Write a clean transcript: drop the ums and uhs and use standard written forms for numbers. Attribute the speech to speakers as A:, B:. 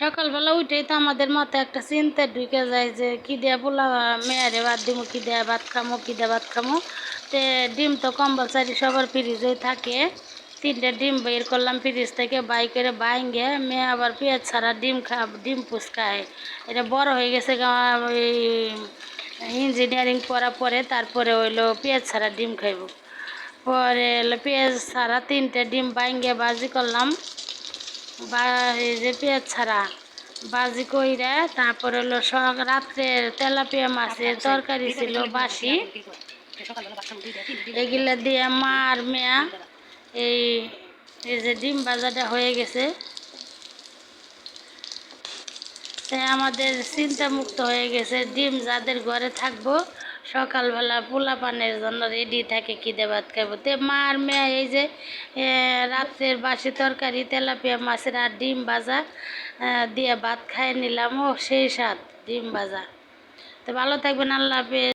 A: সকালবেলা উঠেই তো আমাদের মাথায় একটা চিন্তা ঢুকে যায় যে কী দিয়ে পোলা মেয়ারে ভাত দিমো, কী দিয়ে ভাত খামো, কী দিয়ে ভাত খামো। তে ডিম তো কম্পালসারি সবার ফ্রিজেই থাকে। 3টে ডিম বের করলাম ফ্রিজ থেকে, বাই করে বাইঙ্গে মেয়ে আবার পেঁয়াজ ছাড়া ডিম পুষ খায়। এটা বড় হয়ে গেছে ওই ইঞ্জিনিয়ারিং পড়া পরে, তারপরে হইলো পেঁয়াজ ছাড়া ডিম খাইব। পরে হলো পেঁয়াজ ছাড়া 3টে ডিম বাইঙ্গে বাজি করলাম, বা এই যে পেঁয়াজ ছাড়া বাজি কইরা তারপরে হলো রাত্রের তেলাপিয়া মাছের তরকারি ছিল বাসি, এগুলা দিয়ে মা আর মেয়া এই এই যে ডিম ভাজাটা হয়ে গেছে। আমাদের চিন্তা মুক্ত হয়ে গেছে, ডিম যাদের ঘরে থাকবো সকালবেলা পোলা পানের জন্য রেডি থাকে, খিদে ভাত খাইবো। মা আর মেয়ে এই যে রাত্রের বাসি তরকারি তেলাপিয়া মাছের আর ডিম ভাজা দিয়ে ভাত খাই নিলাম। ও সেই স্বাদ ডিম ভাজা। তো ভালো থাকবেন, আল্লাহ হাফেজ।